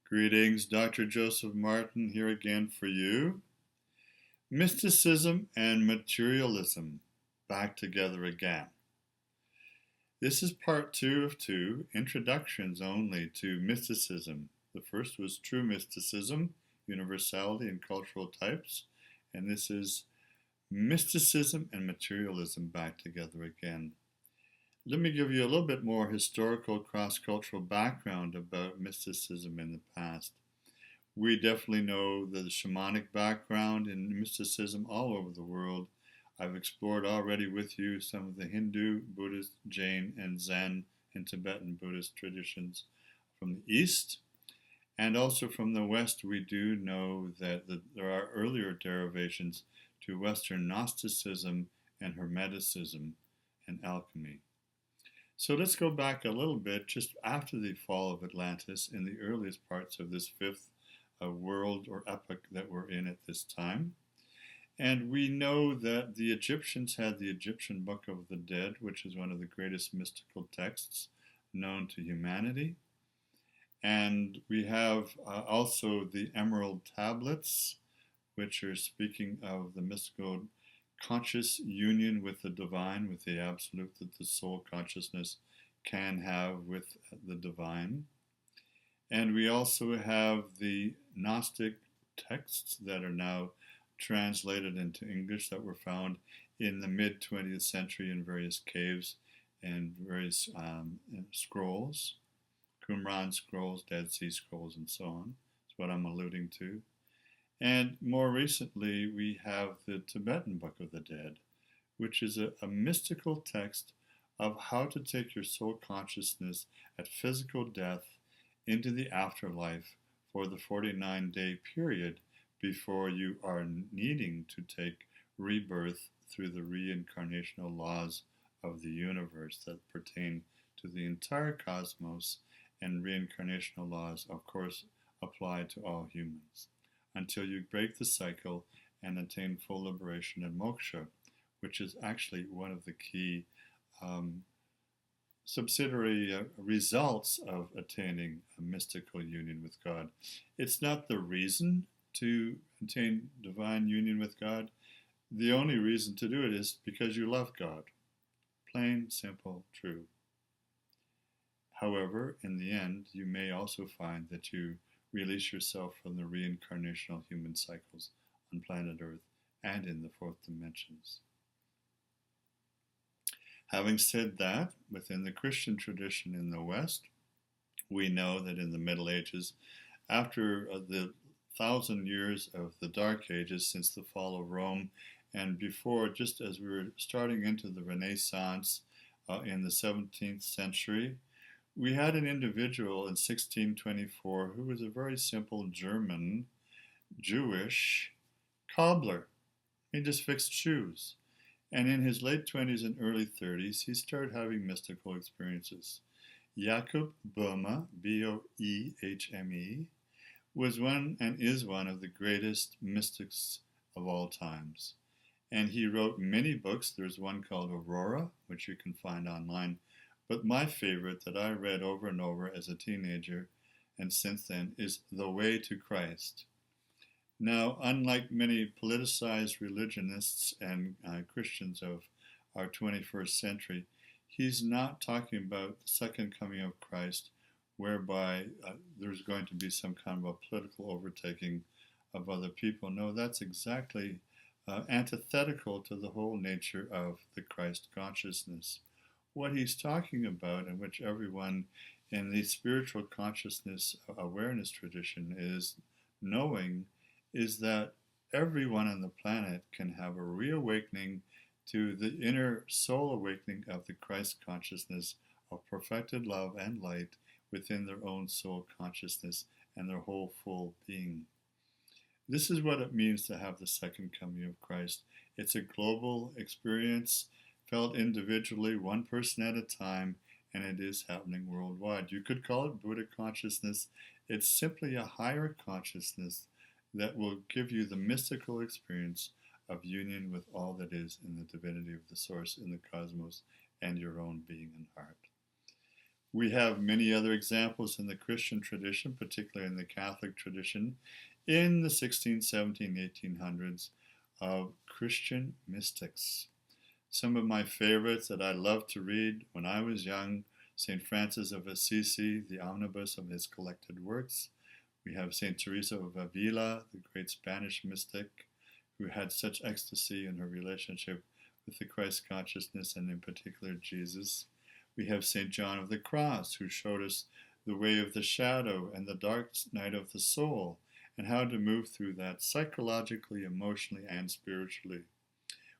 Greetings, Dr. Joseph Martin here again for you. Mysticism and Materialism, back together again. This is part 2 of 2, introductions only to mysticism. The first was true mysticism, universality and cultural types, and this is mysticism and materialism back together again. Let me give you a little bit more historical cross-cultural background about mysticism in the past. We definitely know the shamanic background in mysticism all over the world. I've explored already with you some of the Hindu, Buddhist, Jain, and Zen and Tibetan Buddhist traditions from the East. And also from the West, we do know that there are earlier derivations to Western Gnosticism and Hermeticism and alchemy. So let's go back a little bit just after the fall of Atlantis in the earliest parts of this fifth world or epoch that we're in at this time. And we know that the Egyptians had the Egyptian Book of the Dead, which is one of the greatest mystical texts known to humanity. And we have also the Emerald Tablets, which are speaking of the mystical conscious union with the divine, with the absolute that the soul consciousness can have with the divine. And we also have the Gnostic texts that are now translated into English that were found in the mid-20th century in various caves and various scrolls, Qumran scrolls, Dead Sea Scrolls, and so on. That's what I'm alluding to. And more recently, we have the Tibetan Book of the Dead, which is a mystical text of how to take your soul consciousness at physical death into the afterlife for the 49-day period before you are needing to take rebirth through the reincarnational laws of the universe that pertain to the entire cosmos, and reincarnational laws, of course, apply to all humans, until you break the cycle and attain full liberation and moksha, which is actually one of the key subsidiary results of attaining a mystical union with God. It's not the reason to attain divine union with God. The only reason to do it is because you love God. Plain, simple, true. However, in the end, you may also find that you release yourself from the reincarnational human cycles on planet Earth and in the fourth dimensions. Having said that, within the Christian tradition in the West, we know that in the Middle Ages, after the 1,000 years of the Dark Ages since the fall of Rome, and before, just as we were starting into the Renaissance in the 17th century, we had an individual in 1624 who was a very simple German, Jewish cobbler. He just fixed shoes. And in his late 20s and early 30s, he started having mystical experiences. Jakob Boehme, B-O-E-H-M-E, was one and is one of the greatest mystics of all times. And he wrote many books. There's one called Aurora, which you can find online. But my favorite that I read over and over as a teenager and since then is The Way to Christ. Now, unlike many politicized religionists and Christians of our 21st century, he's not talking about the second coming of Christ, whereby there's going to be some kind of a political overtaking of other people. No, that's exactly antithetical to the whole nature of the Christ consciousness. What he's talking about, and which everyone in the spiritual consciousness awareness tradition is knowing, is that everyone on the planet can have a reawakening to the inner soul awakening of the Christ consciousness of perfected love and light within their own soul consciousness and their whole full being. This is what it means to have the second coming of Christ. It's a global experience felt individually, one person at a time, and it is happening worldwide. You could call it Buddha consciousness. It's simply a higher consciousness that will give you the mystical experience of union with all that is in the divinity of the source in the cosmos and your own being and heart. We have many other examples in the Christian tradition, particularly in the Catholic tradition, in the 16, 17, 1800s of Christian mystics. Some of my favorites that I loved to read when I was young: St. Francis of Assisi, the omnibus of his collected works. We have St. Teresa of Avila, the great Spanish mystic, who had such ecstasy in her relationship with the Christ consciousness and in particular Jesus. We have St. John of the Cross, who showed us the way of the shadow and the dark night of the soul, and how to move through that psychologically, emotionally, and spiritually.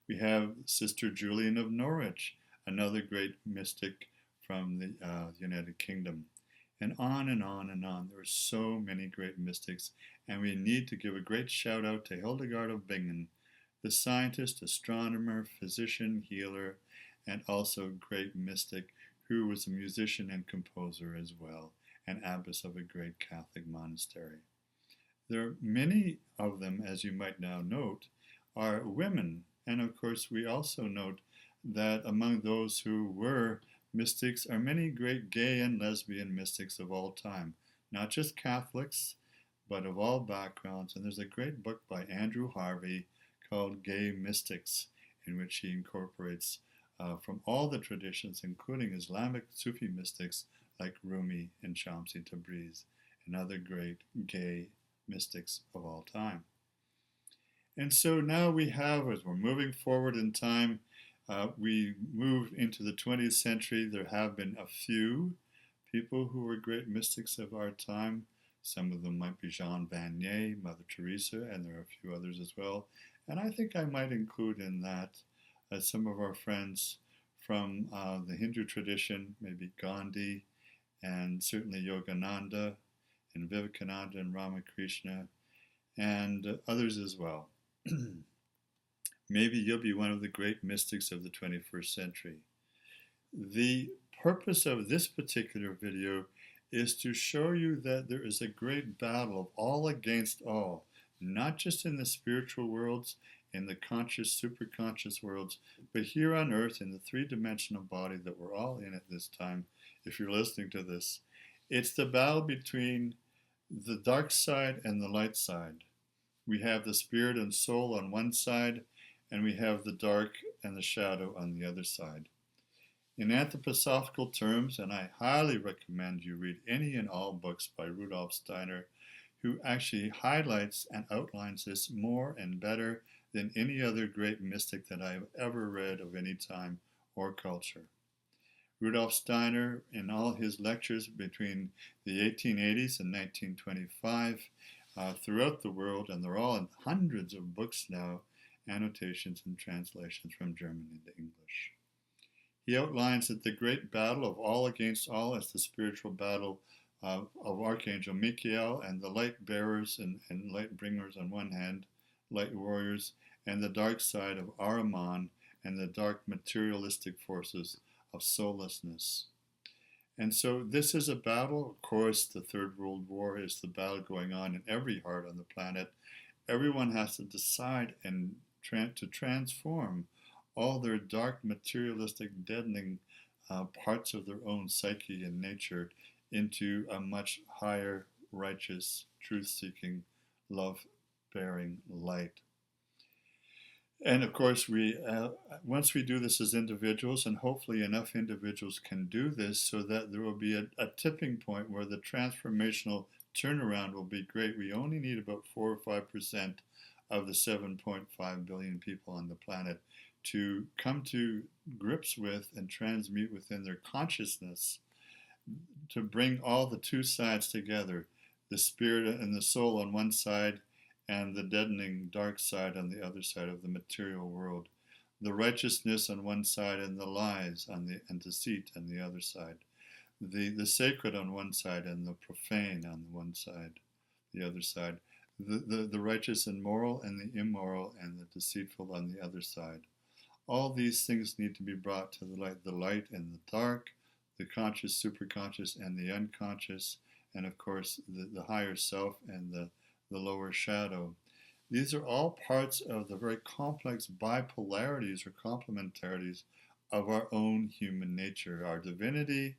We have Sister Julian of Norwich, another great mystic from the United Kingdom. And on and on and on. There are so many great mystics, and we need to give a great shout out to Hildegard of Bingen, the scientist, astronomer, physician, healer, and also great mystic, who was a musician and composer as well, and abbess of a great Catholic monastery. There are many of them, as you might now note, are women. And of course, we also note that among those who were mystics are many great gay and lesbian mystics of all time, not just Catholics, but of all backgrounds. And there's a great book by Andrew Harvey called Gay Mystics, in which he incorporates from all the traditions, including Islamic Sufi mystics like Rumi and Shamsi Tabriz, and other great gay mystics of all time. And so now we have, as we're moving forward in time, we move into the 20th century. There have been a few people who were great mystics of our time. Some of them might be Jean Vanier, Mother Teresa, and there are a few others as well. And I think I might include in that some of our friends from the Hindu tradition, maybe Gandhi, and certainly Yogananda, and Vivekananda, and Ramakrishna, and others as well. Maybe you'll be one of the great mystics of the 21st century. The purpose of this particular video is to show you that there is a great battle of all against all, not just in the spiritual worlds, in the conscious, superconscious worlds, but here on earth in the three-dimensional body that we're all in at this time, if you're listening to this. It's the battle between the dark side and the light side. We have the spirit and soul on one side, and we have the dark and the shadow on the other side. In anthroposophical terms, and I highly recommend you read any and all books by Rudolf Steiner, who actually highlights and outlines this more and better than any other great mystic that I've ever read of any time or culture. Rudolf Steiner, in all his lectures between the 1880s and 1925, throughout the world, and they're all in hundreds of books now, annotations and translations from German into English. He outlines that the great battle of all against all is the spiritual battle of Archangel Michael and the light bearers and light bringers on one hand, light warriors, and the dark side of Ahriman and the dark materialistic forces of soullessness. And so this is a battle. Of course, the Third World War is the battle going on in every heart on the planet. Everyone has to decide and to transform all their dark, materialistic, deadening parts of their own psyche and nature into a much higher, righteous, truth-seeking, love-bearing light. And of course, once we do this as individuals, and hopefully enough individuals can do this so that there will be a tipping point where the transformational turnaround will be great. We only need about 4 or 5% of the 7.5 billion people on the planet to come to grips with and transmute within their consciousness, to bring all the two sides together, the spirit and the soul on one side, and the deadening dark side on the other side of the material world, the righteousness on one side and the lies and deceit on the other side, the sacred on one side and the profane on the one side, the other side, the righteous and moral and the immoral and the deceitful on the other side. All these things need to be brought to the light and the dark, the conscious, superconscious, and the unconscious, and of course the higher self and the lower shadow. These are all parts of the very complex bipolarities or complementarities of our own human nature, our divinity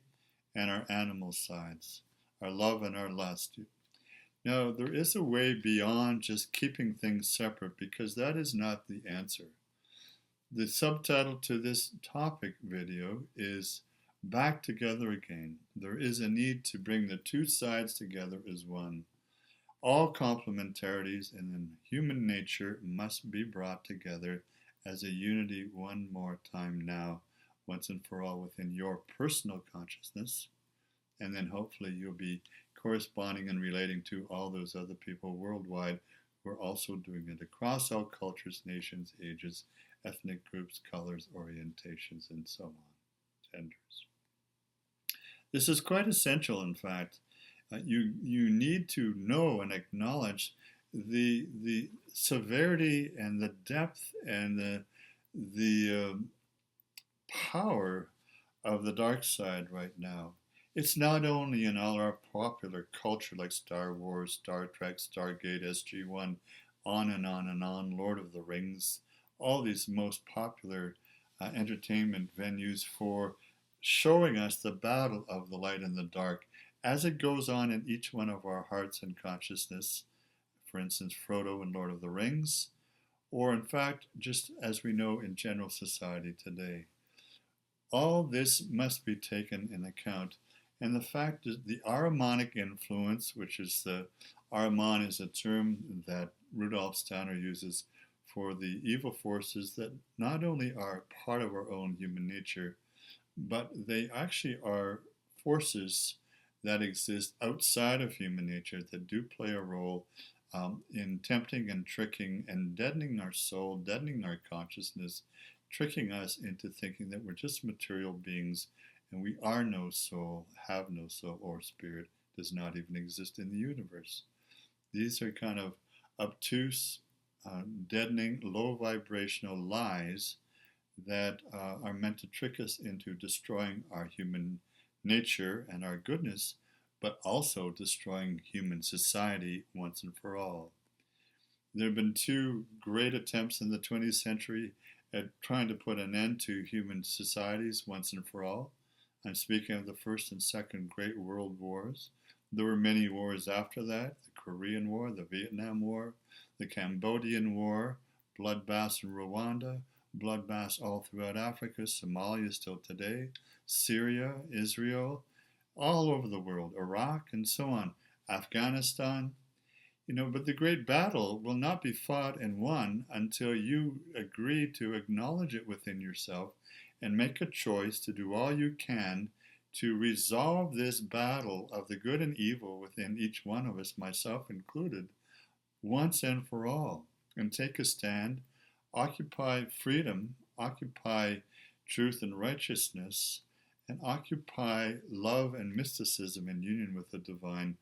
and our animal sides, our love and our lust. Now, there is a way beyond just keeping things separate, because that is not the answer. The subtitle to this topic video is Back Together Again. There is a need to bring the two sides together as one. All complementarities in human nature must be brought together as a unity one more time now, once and for all, within your personal consciousness. And then hopefully you'll be corresponding and relating to all those other people worldwide who are also doing it across all cultures, nations, ages, ethnic groups, colors, orientations, and so on, genders. This is quite essential, in fact. You need to know and acknowledge the severity and the depth and the power of the dark side right now. It's not only in all our popular culture like Star Wars, Star Trek, Stargate, SG-1, on and on and on, Lord of the Rings, all these most popular entertainment venues for showing us the battle of the light and the dark as it goes on in each one of our hearts and consciousness. For instance, Frodo in Lord of the Rings, or in fact, just as we know in general society today. All this must be taken in account. And the fact is the Ahrimanic influence, which is Ahriman is a term that Rudolf Steiner uses for the evil forces that not only are part of our own human nature, but they actually are forces that exist outside of human nature that do play a role in tempting and tricking and deadening our soul, deadening our consciousness, tricking us into thinking that we're just material beings and we are no soul, have no soul, or spirit, does not even exist in the universe. These are kind of obtuse, deadening, low vibrational lies that are meant to trick us into destroying our human nature and our goodness, but also destroying human society once and for all. There have been two great attempts in the 20th century at trying to put an end to human societies once and for all. I'm speaking of the First and Second Great World Wars. There were many wars after that: the Korean War, the Vietnam War, the Cambodian War, bloodbaths in Rwanda, bloodbaths all throughout Africa, Somalia still today, Syria, Israel, all over the world, Iraq, and so on, Afghanistan. But the great battle will not be fought and won until you agree to acknowledge it within yourself and make a choice to do all you can to resolve this battle of the good and evil within each one of us, myself included, once and for all, and take a stand, occupy freedom, occupy truth and righteousness, and occupy love and mysticism in union with the divine,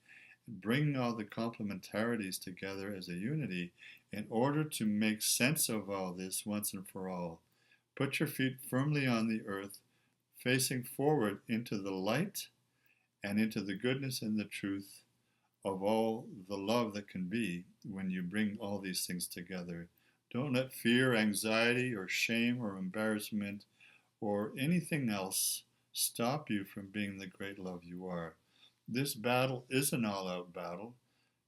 bringing all the complementarities together as a unity in order to make sense of all this once and for all. Put your feet firmly on the earth, facing forward into the light and into the goodness and the truth of all the love that can be when you bring all these things together. Don't let fear, anxiety, or shame, or embarrassment, or anything else stop you from being the great love you are. This battle is an all-out battle.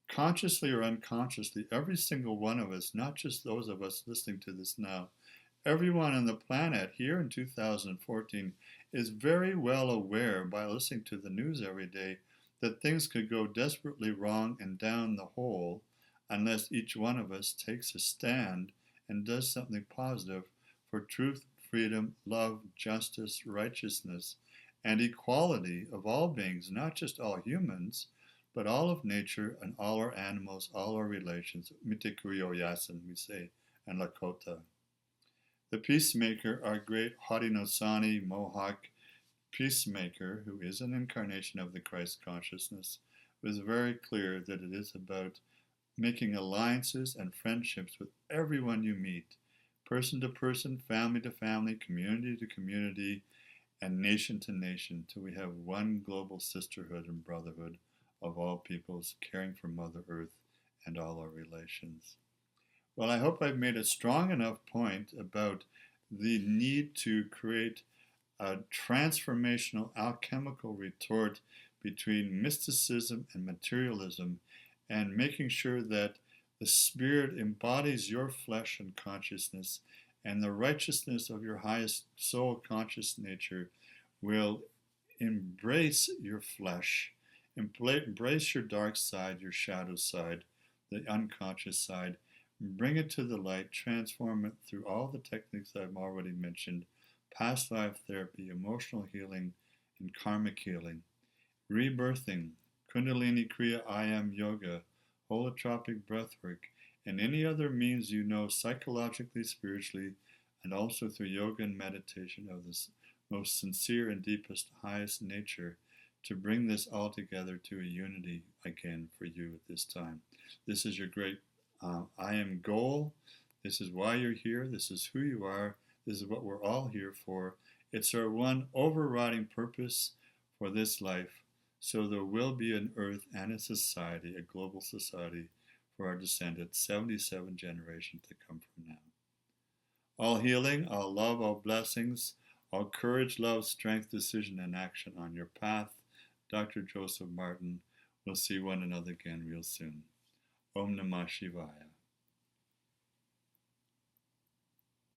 Consciously or unconsciously, every single one of us, not just those of us listening to this now, everyone on the planet here in 2014 is very well aware by listening to the news every day that things could go desperately wrong and down the hole unless each one of us takes a stand and does something positive for truth, freedom, love, justice, righteousness, and equality of all beings, not just all humans, but all of nature and all our animals, all our relations. Mitikuyo Yasin, we say, and Lakota. The peacemaker, our great Haudenosaunee Mohawk peacemaker, who is an incarnation of the Christ consciousness, was very clear that it is about making alliances and friendships with everyone you meet, person to person, family to family, community to community, and nation to nation, till we have one global sisterhood and brotherhood of all peoples, caring for Mother Earth and all our relations. Well, I hope I've made a strong enough point about the need to create a transformational alchemical retort between mysticism and materialism, and making sure that the Spirit embodies your flesh and consciousness, and the righteousness of your highest soul conscious nature will embrace your flesh, embrace your dark side, your shadow side, the unconscious side, bring it to the light, transform it through all the techniques I've already mentioned: past life therapy, emotional healing, and karmic healing, rebirthing, Kundalini Kriya, I Am Yoga, holotropic breathwork, and any other means you know psychologically, spiritually, and also through yoga and meditation of this most sincere and deepest, highest nature, to bring this all together to a unity again for you at this time. This is your great I am goal. This is why you're here. This is who you are. This is what we're all here for. It's our one overriding purpose for this life. So there will be an earth and a society, a global society, for our descendants, 77 generations to come from now. All healing, all love, all blessings, all courage, love, strength, decision, and action on your path. Dr. Joseph Martin. We'll see one another again real soon. Om Namah Shivaya.